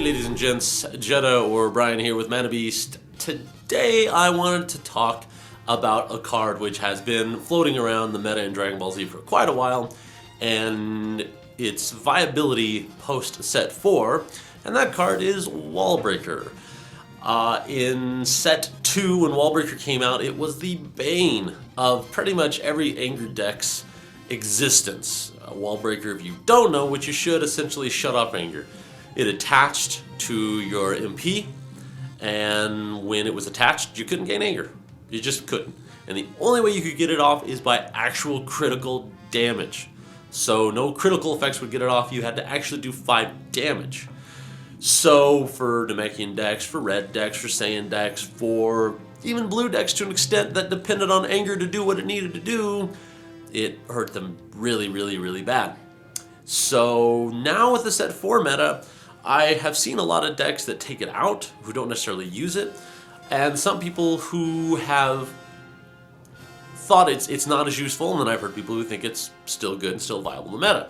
Hey ladies and gents, Jeddah or Brian here with Manabeast. Today I wanted to talk about a card which has been floating around the meta in Dragon Ball Z for quite a while, and its viability post set 4, and that card is Wallbreaker. In set 2, when Wallbreaker came out, it was the bane of pretty much every Anger deck's existence. Wallbreaker, if you don't know, which you should, essentially shut off Anger. It attached to your MP, and when it was attached, you couldn't gain Anger. You just couldn't. And the only way you could get it off is by actual critical damage. So no critical effects would get it off, you had to actually do 5 damage. So for Namekian decks, for red decks, for Saiyan decks, for even blue decks to an extent that depended on Anger to do what it needed to do, it hurt them really, really, really bad. So now with the set 4 meta, I have seen a lot of decks that take it out, who don't necessarily use it, and some people who have thought it's not as useful, and then I've heard people who think it's still good and still viable in the meta.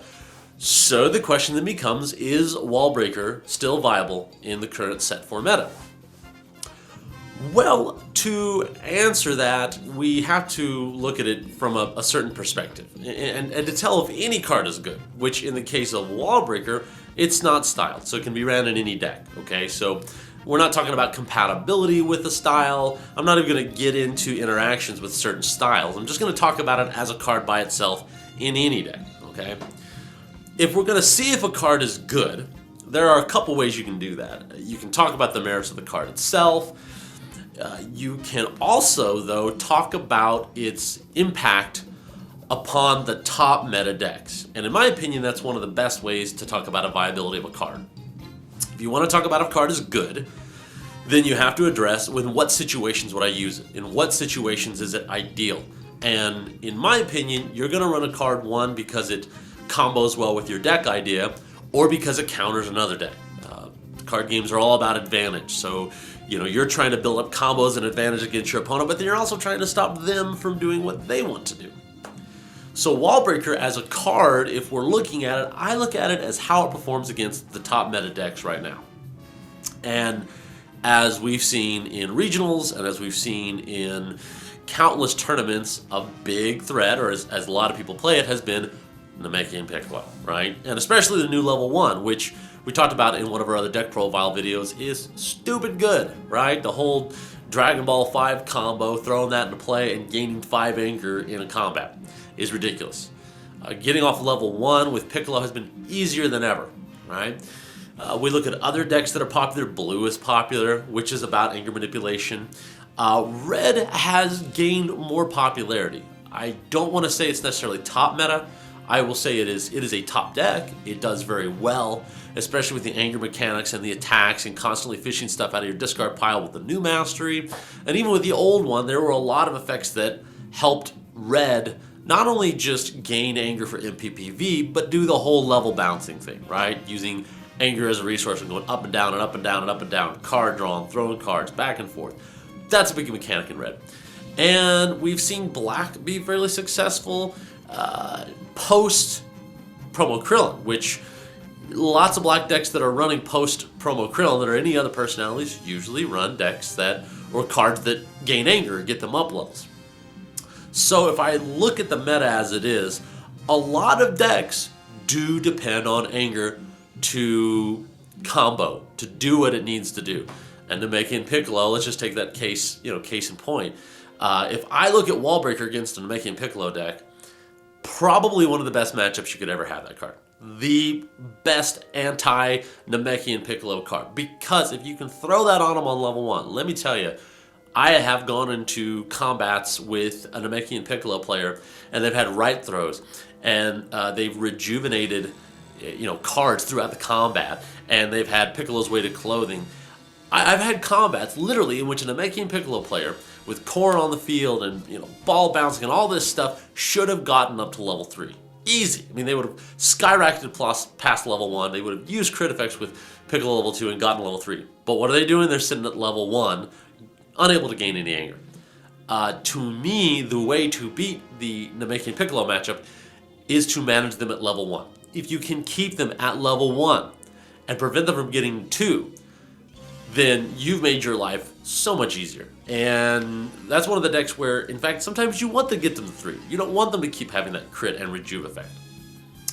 So the question then becomes, is Wallbreaker still viable in the current set 4 meta? Well, to answer that, we have to look at it from a certain perspective, and to tell if any card is good, which in the case of Wallbreaker, it's not styled, so it can be ran in any deck, okay? So we're not talking about compatibility with the style. I'm not even going to get into interactions with certain styles. I'm just going to talk about it as a card by itself in any deck, okay? If we're going to see if a card is good, there are a couple ways you can do that. You can talk about the merits of the card itself. You can also, though, talk about its impact upon the top meta decks. And in my opinion, that's one of the best ways to talk about a viability of a card. If you want to talk about if a card is good, then you have to address in what situations would I use it? In what situations is it ideal? And in my opinion, you're going to run a card, one, because it combos well with your deck idea, or because it counters another deck. Card games are all about advantage, so you're trying to build up combos and advantage against your opponent, but then you're also trying to stop them from doing what they want to do. So Wallbreaker as a card, if we're looking at it, I look at it as how it performs against the top meta decks right now. And as we've seen in regionals, and as we've seen in countless tournaments, a big threat, or as a lot of people play it, has been Namekian Piccolo, right? And especially the new level 1, which we talked about in one of our other deck profile videos, is stupid good, right? The whole Dragon Ball 5 combo, throwing that into play and gaining 5 Anger in a combat is ridiculous. Getting off level 1 with Piccolo has been easier than ever, right? We look at other decks that are popular. Blue is popular, which is about Anger manipulation. Red has gained more popularity. I don't want to say it's necessarily top meta. I will say it is a top deck. It does very well, especially with the Anger mechanics and the attacks and constantly fishing stuff out of your discard pile with the new mastery. And even with the old one, there were a lot of effects that helped Red not only just gain Anger for MPPV, but do the whole level bouncing thing, right? Using Anger as a resource and going up and down and up and down and up and down, card drawing, throwing cards back and forth. That's a big mechanic in Red. And we've seen Black be fairly successful post promo Krillin, which lots of black decks that are running post promo Krillin that are any other personalities usually run decks that, or cards that gain Anger, get them up levels. So if I look at the meta as it is, a lot of decks do depend on Anger to combo, to do what it needs to do. And to make in Piccolo, let's just take that case in point. If I look at Wallbreaker against a Namekian Piccolo deck, probably one of the best matchups you could ever have that card. The best anti-Namekian Piccolo card. Because if you can throw that on him on level 1, let me tell you, I have gone into combats with a Namekian Piccolo player, and they've had right throws, and they've rejuvenated cards throughout the combat, and they've had Piccolo's weighted clothing. I've had combats, literally, in which a Namekian Piccolo player with core on the field and ball bouncing and all this stuff should have gotten up to level 3. Easy. I mean, they would have skyrocketed past level 1. They would have used crit effects with Piccolo level 2 and gotten level 3. But what are they doing? They're sitting at level 1, unable to gain any Anger. To me, the way to beat the Namekian Piccolo matchup is to manage them at level 1. If you can keep them at level 1 and prevent them from getting 2, then you've made your life so much easier. And that's one of the decks where, in fact, sometimes you want to get them to 3. You don't want them to keep having that crit and rejuve effect.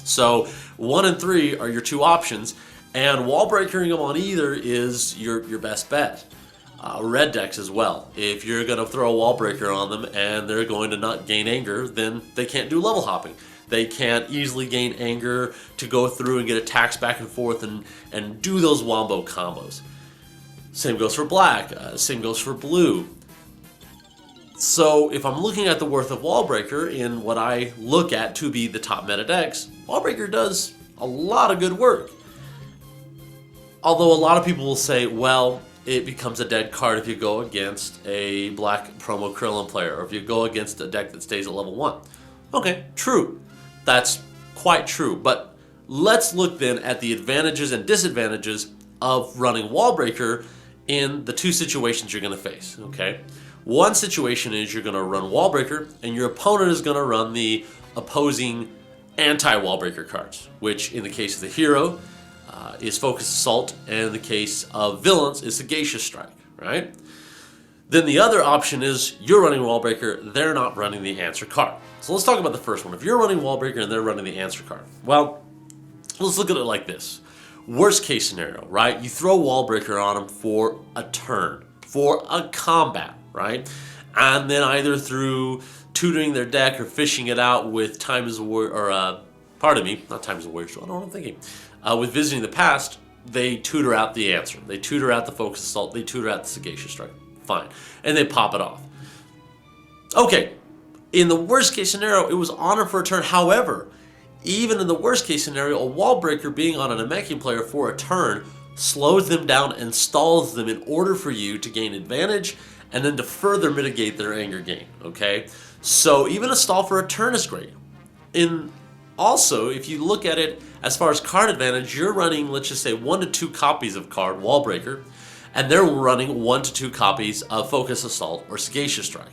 So 1 and 3 are your 2 options, and wall breakering them on either is your best bet. Red decks as well. If you're going to throw a wall breaker on them and they're going to not gain anger, then they can't do level hopping. They can't easily gain anger to go through and get attacks back and forth and do those wombo combos. Same goes for black, same goes for blue. So if I'm looking at the worth of Wallbreaker in what I look at to be the top meta decks, Wallbreaker does a lot of good work. Although a lot of people will say, well, it becomes a dead card if you go against a black promo Krillin player, or if you go against a deck that stays at level 1. Okay, true. That's quite true. But let's look then at the advantages and disadvantages of running Wallbreaker in the 2 situations you're going to face, okay? One situation is you're going to run Wallbreaker, and your opponent is going to run the opposing anti-Wallbreaker cards, which in the case of the hero is Focused Assault, and in the case of villains is Sagacious Strike, right? Then the other option is you're running Wallbreaker, they're not running the answer card. So let's talk about the first one. If you're running Wallbreaker and they're running the answer card, well, let's look at it like this. Worst case scenario, right? You throw Wallbreaker on them for a turn, for a combat, right? And then either through tutoring their deck or fishing it out with Time as a Warrior, or pardon me, not Time as a Warrior, I don't know what I'm thinking. With Visiting the Past, they tutor out the answer. They tutor out the Focused Assault, they tutor out the Sagacious Strike. Fine. And they pop it off. Okay, in the worst case scenario, it was on them for a turn. However, even in the worst case scenario, a Wallbreaker being on an Namekian player for a turn slows them down and stalls them in order for you to gain advantage and then to further mitigate their anger gain, okay? So even a stall for a turn is great. Also, if you look at it as far as card advantage, you're running, let's just say, 1 to 2 copies of card Wallbreaker, and they're running 1 to 2 copies of Focused Assault or Sagacious Strike.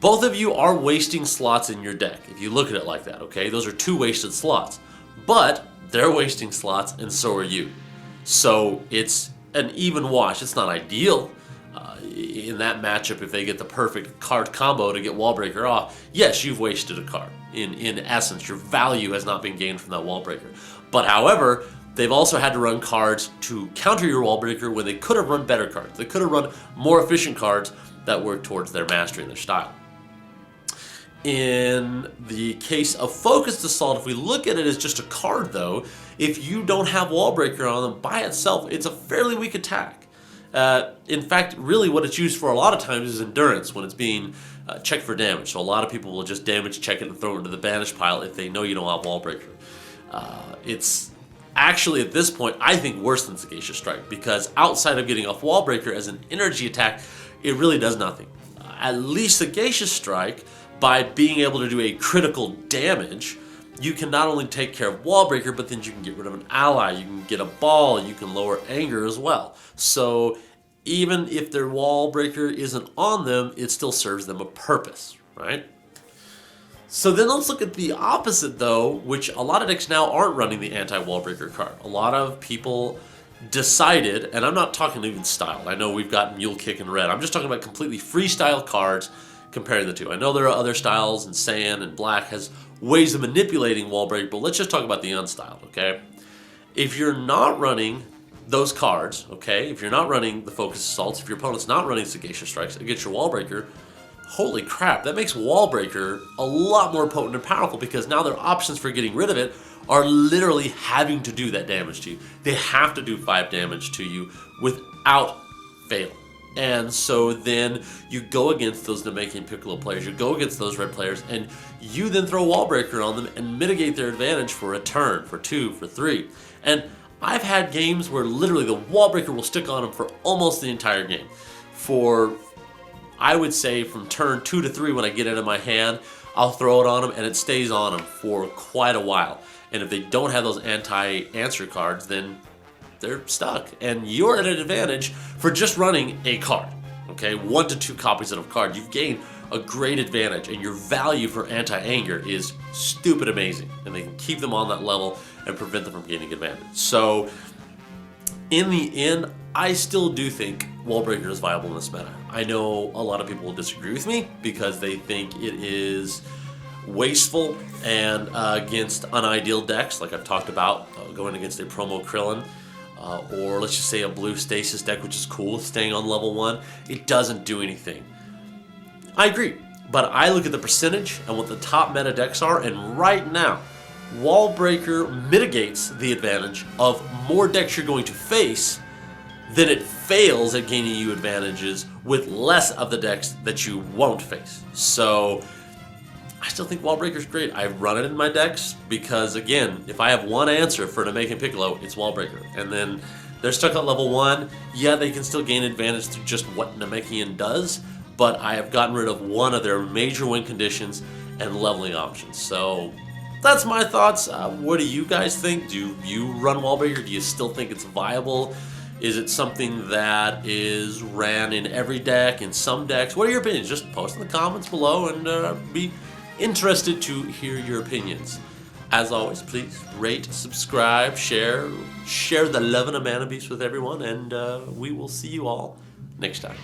Both of you are wasting slots in your deck, if you look at it like that, okay? Those are 2 wasted slots. But they're wasting slots, and so are you. So it's an even wash. It's not ideal in that matchup if they get the perfect card combo to get Wallbreaker off. Yes, you've wasted a card. In essence, your value has not been gained from that Wallbreaker. But however, they've also had to run cards to counter your Wallbreaker when they could have run better cards. They could have run more efficient cards that work towards their mastery and their style. In the case of Focused Assault, if we look at it as just a card though, if you don't have Wallbreaker on them by itself, it's a fairly weak attack. In fact, really what it's used for a lot of times is endurance when it's being checked for damage. So a lot of people will just damage check it and throw it into the banish pile if they know you don't have Wallbreaker. It's actually at this point, I think, worse than Sagacious Strike, because outside of getting off Wallbreaker as an energy attack, it really does nothing. At least Sagacious Strike, by being able to do a critical damage, you can not only take care of Wallbreaker, but then you can get rid of an ally, you can get a ball, you can lower anger as well. So even if their Wallbreaker isn't on them, it still serves them a purpose, right? So then let's look at the opposite though, which a lot of decks now aren't running the anti-Wallbreaker card. A lot of people decided, and I'm not talking even style, I know we've got Mule Kick and Red, I'm just talking about completely freestyle cards comparing the two. I know there are other styles, and Sand and Black has ways of manipulating Wallbreaker, but let's just talk about the unstyled, okay? If you're not running those cards, okay, if you're not running the Focused Assaults, if your opponent's not running Sagacious Strikes against your Wallbreaker, holy crap, that makes Wallbreaker a lot more potent and powerful, because now their options for getting rid of it are literally having to do that damage to you. They have to do 5 damage to you without fail. And so then you go against those Namekian Piccolo players, you go against those red players, and you then throw Wallbreaker on them and mitigate their advantage for a turn, for 2, for 3. And I've had games where literally the Wallbreaker will stick on them for almost the entire game. For, I would say, from turn 2 to 3 when I get it in my hand, I'll throw it on them and it stays on them for quite a while. And if they don't have those anti-answer cards, then they're stuck, and you're at an advantage for just running a card, okay? 1 to 2 copies of a card. You've gained a great advantage, and your value for anti-anger is stupid amazing, and they can keep them on that level and prevent them from gaining advantage. So in the end, I still do think Wallbreaker is viable in this meta. I know a lot of people will disagree with me because they think it is wasteful and against unideal decks, like I've talked about, going against a promo Krillin, or let's just say a blue Stasis deck, which is cool, staying on level 1. It doesn't do anything. I agree, but I look at the percentage and what the top meta decks are, and right now, Wallbreaker mitigates the advantage of more decks you're going to face than it fails at gaining you advantages with less of the decks that you won't face. So I still think Wallbreaker's great. I run it in my decks because, again, if I have one answer for Namekian Piccolo, it's Wallbreaker. And then they're stuck at level 1. Yeah, they can still gain advantage through just what Namekian does, but I have gotten rid of one of their major win conditions and leveling options. So that's my thoughts. What do you guys think? Do you run Wallbreaker? Do you still think it's viable? Is it something that is ran in every deck, in some decks? What are your opinions? Just post in the comments below and be interested to hear your opinions. As always, please rate, subscribe, share the love and a Manabeast with everyone, and we will see you all next time.